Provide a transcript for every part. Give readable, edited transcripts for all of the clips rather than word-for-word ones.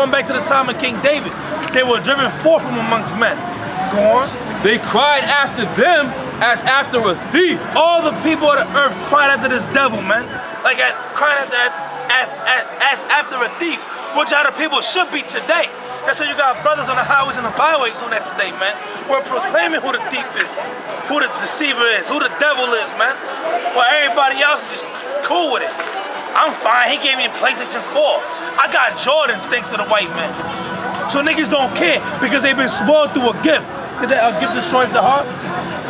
going back to the time of King David. They were driven forth from amongst men. Go on. They cried after them as after a thief. All the people of the earth cried after this devil, man. Like crying as after a thief, which how the people should be today. That's why you got brothers on the highways and the byways doing that today, man. We're proclaiming who the thief is, who the deceiver is, who the devil is, man. While everybody else is just cool with it. I'm fine, he gave me a PlayStation 4. I got Jordans thanks to the white man. So niggas don't care because they've been spoiled through a gift. Did that gift destroy the heart?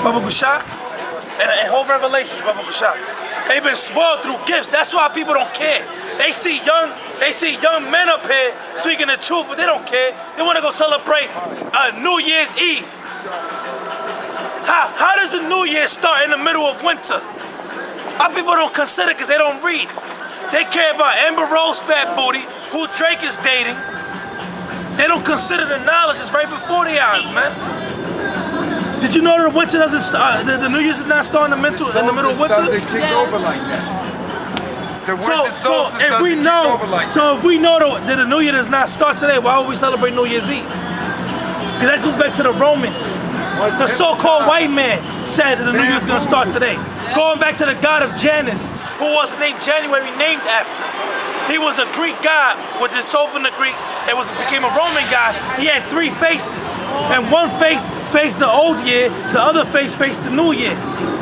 Baba Bashar? And whole Revelation, Baba Bashar. They've been spoiled through gifts. That's why people don't care. They see young men up here speaking the truth, but they don't care. They want to go celebrate New Year's Eve. How does the New Year start in the middle of winter? Our people don't consider because they don't read. They care about Amber Rose fat booty, who Drake is dating. They don't consider the knowledge that's right before their eyes, man. Did you know that the winter doesn't start? The New Year's is not starting in the middle of winter. Doesn't kick over like that. So if we know that the New Year does not start today, why would we celebrate New Year's Eve? Because that goes back to the Romans. The so-called white man said that the New Year is going to start today. Going back to the god of Janus, who was named January, named after. He was a Greek god, which is so from the Greeks. It became a Roman god. He had 3 faces, and one face faced the old year, the other face faced the new year.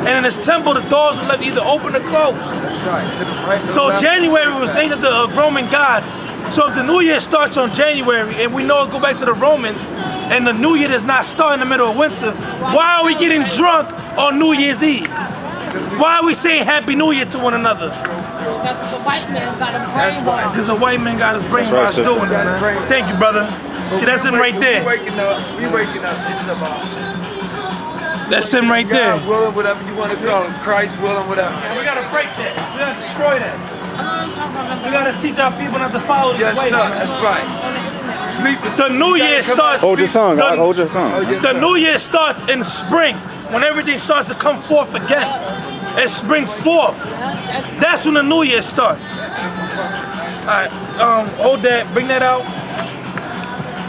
And in his temple, the doors were left either open or closed. That's right. To the right, So January was named after a Roman god. So if the New Year starts on January, and we know it go back to the Romans, and the New Year does not start in the middle of winter, why are we getting drunk on New Year's Eve? Why are we saying Happy New Year to one another? That's what the white man got him brainwashed. Because the white man got his brainwashed doing it, man. Thank you, brother. See, that's him right there. We waking up. That's him right there. God willing, whatever you want to call him. Christ willing, whatever. So we gotta break that. We gotta destroy that. We gotta teach our people not to follow this way. Yes, sir. That's right. Sleep. The New Year starts. Hold your tongue. Hold your tongue. The New Year starts in spring, when everything starts to come forth again. It springs forth. That's when the New Year starts. All right, hold that. Bring that out.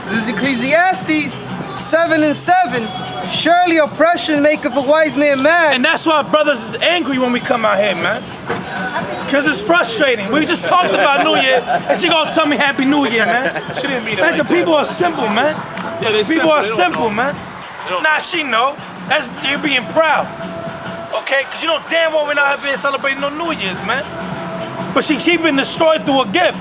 This is Ecclesiastes 7:7. Surely oppression maketh a wise man mad. And that's why brothers is angry when we come out here, man. Because it's frustrating. We just talked about New Year, and she gonna tell me Happy New Year, man. She didn't mean it. Like the people are simple, man. Yeah, they People are simple, man. Nah, she know. That's you being proud. Okay? Because you know damn well we're not here celebrating no New Year's, man. But she been destroyed through a gift.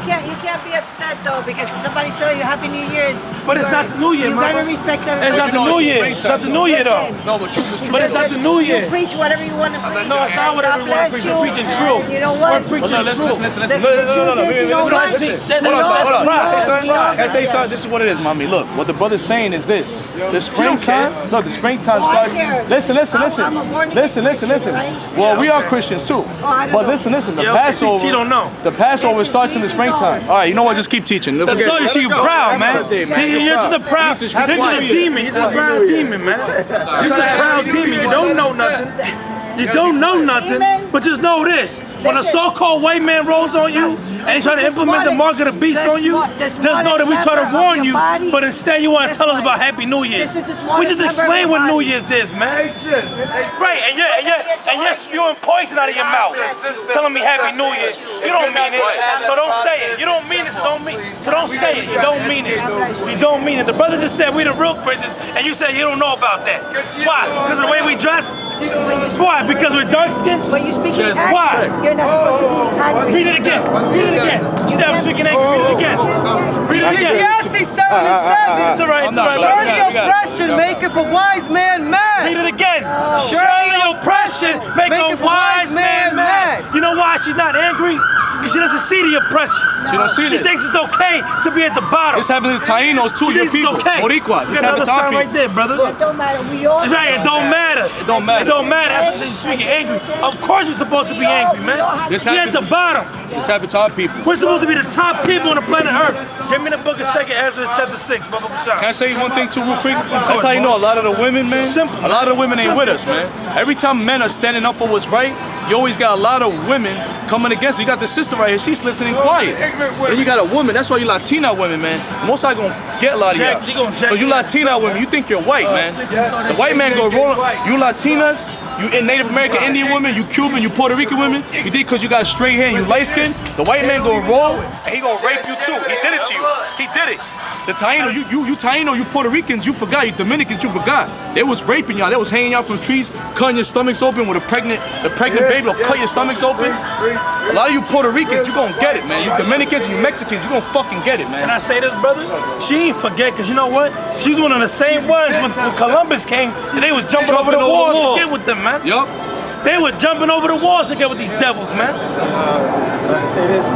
You can't be upset though because somebody tell you Happy New Year's. But it's not the New Year, You man. gotta respect everybody. It's not the New Year. It's not the New Year, though. No, but truth is true. But it's not the New Year. You preach whatever you want to preach. No, it's not whatever we want to preach. We're preaching truth. You know what? We're preaching truth. Listen. The No. truth is, you know what? Listen. That's Hold on, pride. Can I say something? Pride. Can I say something? This is what it is, mommy. Look, what the brother's saying is this. The springtime, the springtime Oh, I starts. care. Listen. I'm a born again Christian, right? Well, we are Christians too. I don't But know. listen. The Yeah, Passover. she don't know. The Passover Listen, starts in the Jesus springtime. knows. All right, you know what? Just keep teaching. I told you she proud, man. You're just a proud. You're just a demon. You're just a proud demon, man. You're just a proud demon. You don't know nothing. You don't know nothing. But just know this: when a so-called white man rolls on you and he try to implement the mark of the beast on you, just know that we try to warn you. But instead, you want to tell us about Happy New Year's. We just explain what New Year's is, man. Right, and you're spewing poison out of your mouth, telling me Happy New Year. You don't mean it, so don't say it. You don't mean it, so don't say it. You don't mean it. You don't mean it. The brother just said we the real Christians, and you said you don't know about that. Why? Because of the way we dress? Why? Because we're dark skinned? When you speak in Why? angry, you're not supposed to be angry. Read it again. Read it again. You said I'm speaking angry. Read it again. Read it again. Ecclesiastes 7:7. It's all right. It's all right. Surely oppression maketh a wise man mad. Read it again. Surely oppression make a wise man mad. You know why she's not angry? Because she doesn't see the oppression. She don't see She it. thinks it's okay to be at the bottom. It's happening to Tainos too. She Your thinks it's people, okay. Boricuas. You It's got happening another to our sign right people. there, brother. It don't matter. We all. Right, it don't matter. It don't matter. It don't matter. That's what she's speaking angry. Of course we're supposed to be angry, man. This You're at happens- the bottom. This happened to our people. We're supposed to be the top people on the planet Earth. Give me the book of 2nd Ezra chapter 6, Baba Bashar. Can I say one thing too real quick? That's how you know a lot of the women, man. Simple. A lot of the women ain't with us, man. Every time men are standing up for what's right, you always got a lot of women coming against you. You got the sister right here, she's listening quiet. Then you got a woman, that's why you Latina women, man. Most I gonna get a lot of y'all. But you Latina women, you think you're white, man. The white man go roll. You Latinas, you Native American Indian women, you Cuban, you Puerto Rican women, you think because you got straight hair and you light skin, the white man gonna roll and he gonna rape you too. He did it to you. He did it. The Taino, you Taino, you Puerto Ricans, you forgot. You Dominicans, you forgot. They was raping y'all. They was hanging y'all from trees, cutting your stomachs open with the pregnant baby will cut your stomachs open. A lot of you Puerto Ricans, you gonna get it, man. You Dominicans and you Mexicans, you gonna fucking get it, man. Can I say this, brother? She ain't forget, because you know what? She's one of the same ones when Columbus came and they was jumping over the walls to get with them, man. Yup. They was jumping over the walls to get with these devils, man. I say this.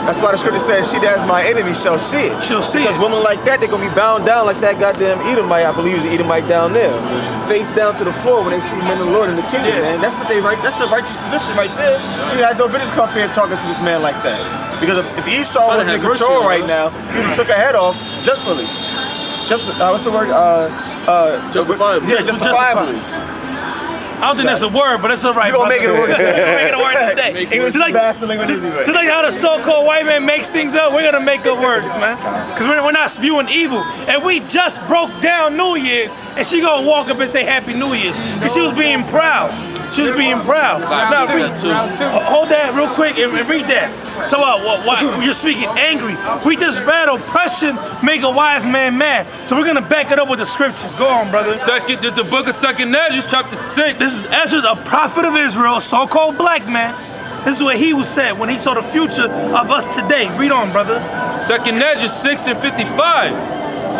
That's why the scripture says, she that's my enemy shall see it. She'll see because it. women like that, they're going to be bound down like that goddamn Edomite, I believe is the Edomite down there. Face down to the floor when they see men of the Lord in the kingdom, man. That's what that's the righteous position right there. She has no business coming here talking to this man like that. Because if Esau was in control right now, he would have took her head off justly. What's the word? Justifiably. Yeah, justifiably. I don't think that's a word, but it's all right. You gonna make it a word. We're make it a word today. English is bastard language anyway. Just like how the so-called white man makes things up, we're gonna make good words, man. Because we're not spewing evil. And we just broke down New Year's, and she gonna walk up and say Happy New Year's. Because she was being proud. She was being proud. Now, hold that real quick and read that. Talk about what you're speaking angry. We just read oppression make a wise man mad. So we're gonna back it up with the scriptures. Go on, brother. This is the book of 2nd Ezra, chapter 6. This is Ezra, a prophet of Israel, a so-called black man. This is what he was said when he saw the future of us today. Read on, brother. 2nd Ezra 6 and 55.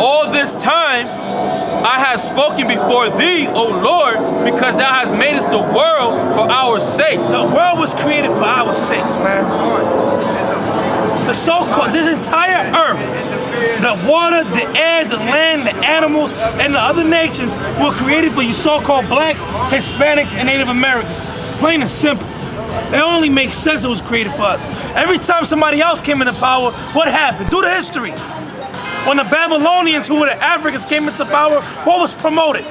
All this time I have spoken before thee, O Lord, because thou hast made us the world for our sakes. The world was created for our sakes, man. The so-called, this entire earth, the water, the air, the land, the animals, and the other nations were created for you so-called blacks, Hispanics, and Native Americans. Plain and simple. It only makes sense it was created for us. Every time somebody else came into power, what happened? Do the history. When the Babylonians, who were the Africans, came into power, what was promoted?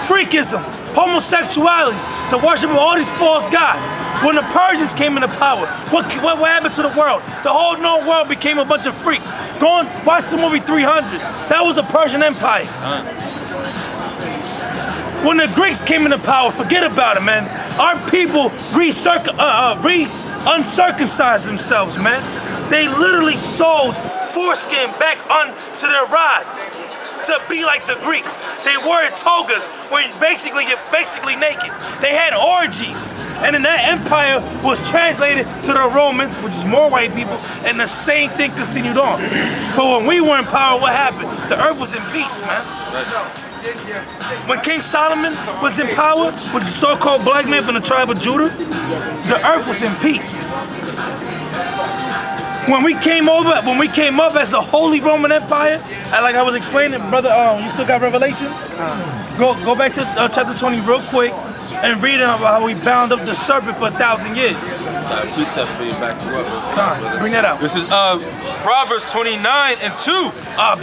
Freakism, homosexuality, the worship of all these false gods. When the Persians came into power, what happened to the world? The whole known world became a bunch of freaks. Go and watch the movie 300. That was a Persian Empire. When the Greeks came into power, forget about it, man. Our people uncircumcised themselves, man. They literally sold foreskin back onto their rods to be like the Greeks. They wore togas where you're basically naked. They had orgies. And then that empire was translated to the Romans, which is more white people, and the same thing continued on. But when we were in power, what happened? The earth was in peace, man. When King Solomon was in power, which is a so-called black man from the tribe of Judah, the earth was in peace. When we came up as the Holy Roman Empire, like I was explaining, brother, you still got Revelations? Go back to chapter 20 real quick and read about how we bound up the serpent for 1,000 years. Precept for you back to up. Bring that out. This is Proverbs 29 and 2.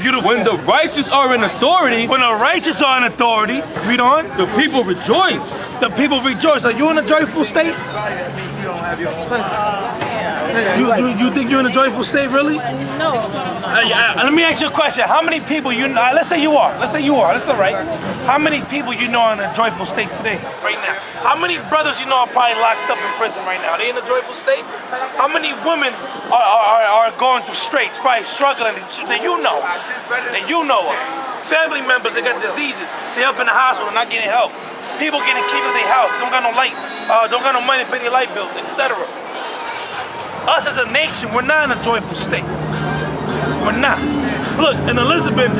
Beautiful. When the righteous are in authority, When the righteous are in authority, read on. the people rejoice. The people rejoice. Are you in a joyful state? You think you're in a joyful state, really? No. Let me ask you a question. How many people you know? Let's say you are. That's all right. How many people you know are in a joyful state today, right now? How many brothers you know are probably locked up in prison right now? Are they in a joyful state? How many women are going through straits, probably struggling that you know? That you know of. Family members that got diseases. They up in the hospital not getting help. People getting kicked out of their house. Don't got no light. Don't got no money to pay their light bills, etc. Us as a nation, we're not in a joyful state. We're not. Look, in Elizabeth,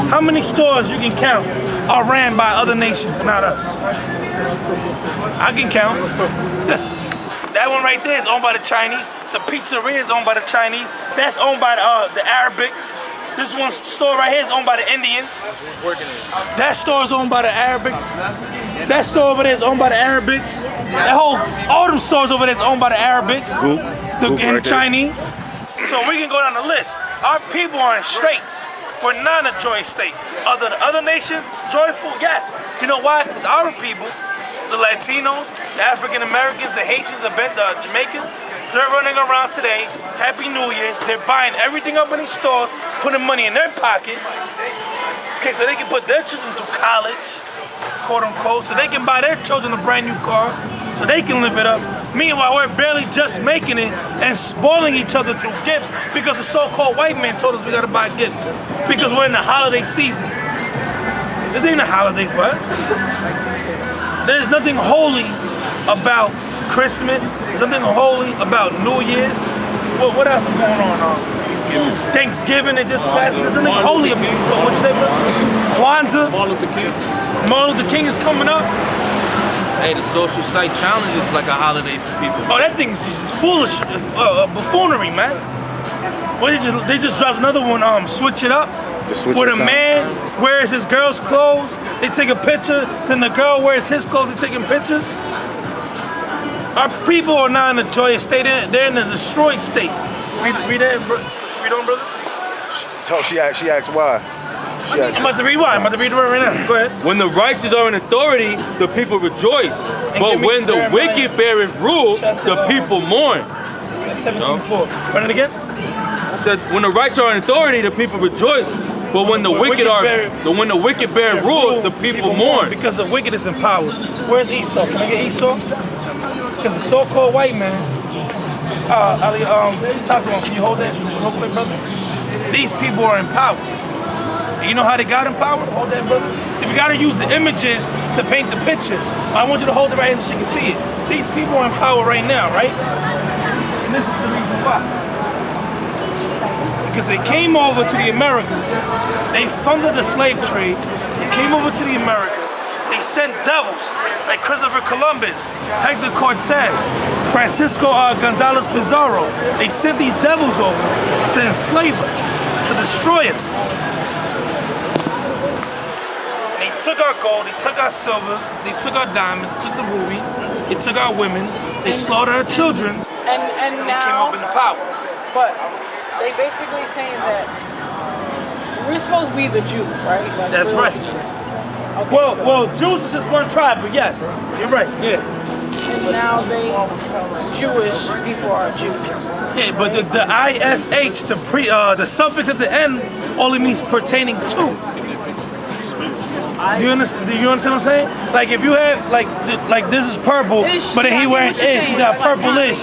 how many stores you can count are ran by other nations, not us? I can count. That one right there is owned by the Chinese. The pizzeria is owned by the Chinese. That's owned by the Arabics. This one store right here is owned by the Indians. That store is owned by the Arabics. That store over there is owned by the Arabics. All them stores over there is owned by the Arabics. And Chinese. So we can go down the list. Our people are in straits. We're not in a joyous state. Other nations, joyful, yes. You know why? Because our people, the Latinos, the African Americans, the Haitians, the Jamaicans, they're running around today. Happy New Year's. They're buying everything up in these stores, putting money in their pocket. Okay, so they can put their children through college, quote unquote, so they can buy their children a brand new car, so they can live it up. Meanwhile, we're barely just making it and spoiling each other through gifts because the so-called white man told us we gotta buy gifts because we're in the holiday season. This ain't a holiday for us. There's nothing holy about Christmas. There's nothing holy about New Year's. What else is going on? Thanksgiving it just passed. There's nothing holy about it. What'd you say, bro? Kwanzaa. Martin Luther King is coming up. Hey, the social site challenge is like a holiday for people. Oh, that thing's just foolish, buffoonery, man. Well, they just dropped another one. Switch it up. Where the man wears his girl's clothes, they take a picture. Then the girl wears his clothes, they taking pictures. Our people are not in a joyous state. They're in a destroyed state. Read that, read on, brother. She asked why. I'm about to read why. I'm about to read it right now. Go ahead. When the righteous are in authority, the people rejoice. But when the wicked beareth rule, the people mourn. That's 17:4. Run it again. Said when the righteous are in authority, the people rejoice. But when the wicked bear rule, the people mourn. Because the wicked is in power. Where's Esau? Can I get Esau? Because the so-called white man. Tassimo, can you hold that real quick, brother? These people are in power. And you know how they got in power? Hold that, brother. So we gotta use the images to paint the pictures. I want you to hold it right here so you can see it. These people are in power right now, right? And this is the reason why. Because they came over to the Americas. They funded the slave trade. They came over to the Americas. They sent devils like Christopher Columbus, Hector Cortez, Francisco Gonzalez Pizarro. They sent these devils over to enslave us, to destroy us. And they took our gold, they took our silver, they took our diamonds, they took the rubies, they took our women, they slaughtered our children, and they now, came up in the power. But they basically saying that we're supposed to be the Jew, right? Like That's right. Okay, Well, Jews are just one tribe, but yes, you're right, yeah. And now Jewish people are Jews. Yeah, but the ISH, the suffix at the end, only means pertaining to. Do you understand what I'm saying? Like if you have like this is purple, but then he wearing ish, you got purple-ish.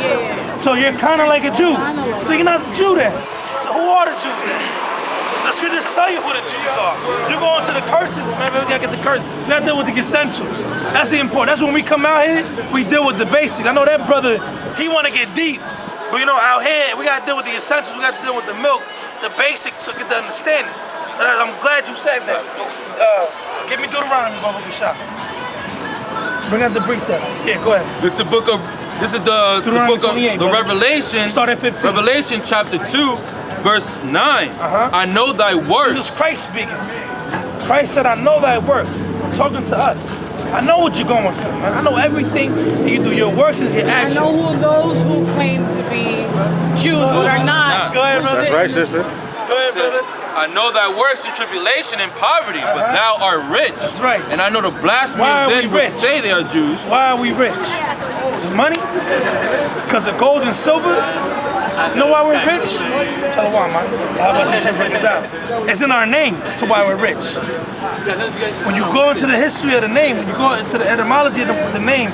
So you're kind of like a Jew. So you're not a Jew then. So who are the Jews then? The scriptures tell you who the Jews are. You go into the curses, man. We gotta get the curses. We gotta deal with the essentials. That's the important. That's when we come out here, we deal with the basics. I know that brother, he wanna get deep. But you know, out here, we gotta deal with the essentials. We gotta deal with the milk, the basics to get the understanding. And I'm glad you said that. Give me Deuteronomy, Baba Bishop. Bring out the precept. Yeah, go ahead. This is the book of the Revelation. Start at 15. Revelation chapter 2, verse 9. I know thy works. This is Christ speaking. Christ said, I know thy works. Talking to us. I know what you're going through, man. I know everything that you do. Your works is your actions. I know who those who claim to be Jews but are not. Go ahead, brother. That's right, sister. Go ahead, brother. I know thy works in tribulation and poverty, but thou art rich. That's right. And I know the blasphemy of them who say they are Jews. Why are we rich? Is it money? Because of gold and silver? You know why we're rich? Shalom, man. How about you break it down? It's in our name to why we're rich. When you go into the history of the name, when you go into the etymology of the name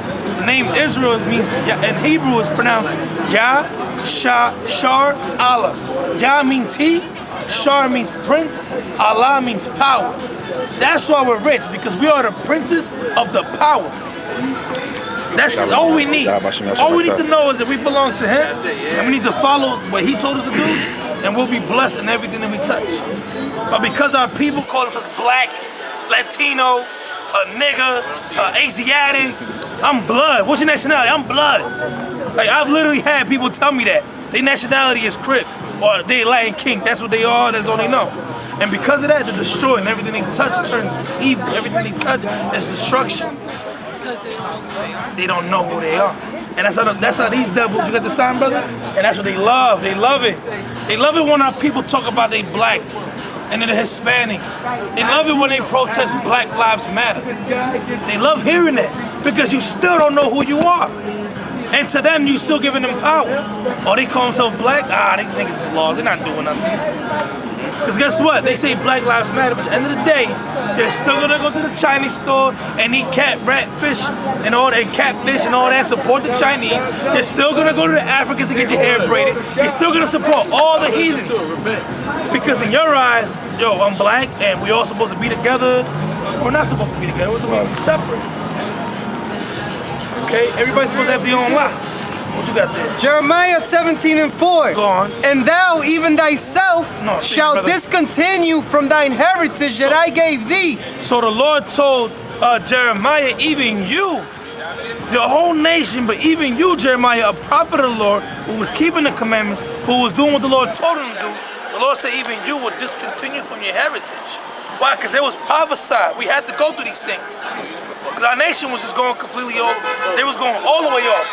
Israel means, in Hebrew is pronounced Yah, Shar, Allah. Yah means he, Shar means prince, Allah means power. That's why we're rich, because we are the princes of the power. That's all we need. All we need to know is that we belong to him, and we need to follow what he told us to do, and we'll be blessed in everything that we touch. But because our people call themselves black, Latino, a nigga, Asiatic, I'm blood. What's your nationality? I'm blood. Like, I've literally had people tell me that. Their nationality is Crip, or they Latin King. That's what they are, that's all they know. And because of that, they're destroying. Everything they touch turns evil. Everything they touch is destruction. They don't know who they are. And that's how these devils, you got the sign, brother? And that's what they love. They love it. They love it when our people talk about they blacks and then the Hispanics. They love it when they protest Black Lives Matter. They love hearing that because you still don't know who you are. And to them, you still giving them power. Oh, they call themselves black? Ah, these niggas is lost. They're not doing nothing. Because guess what? They say Black Lives Matter, but at the end of the day, they're still gonna go to the Chinese store and eat cat, rat, fish, and all that, catfish and all that, support the Chinese. They're still gonna go to the Africans to get your hair braided. You're still gonna support all the heathens. Because in your eyes, yo, I'm black and we all supposed to be together. We're not supposed to be together, we're supposed to be separate. Okay, everybody's supposed to have their own lots. What you got there? Jeremiah 17:4. Go on. And thou, even thyself, No, see, shalt brother. discontinue from thine heritage that I gave thee. So the Lord told Jeremiah, even you, the whole nation, but even you, Jeremiah, a prophet of the Lord, who was keeping the commandments, who was doing what the Lord told him to do, the Lord said even you would discontinue from your heritage. Why? Because it was prophesied. We had to go through these things. Because our nation was just going completely off. They was going all the way off.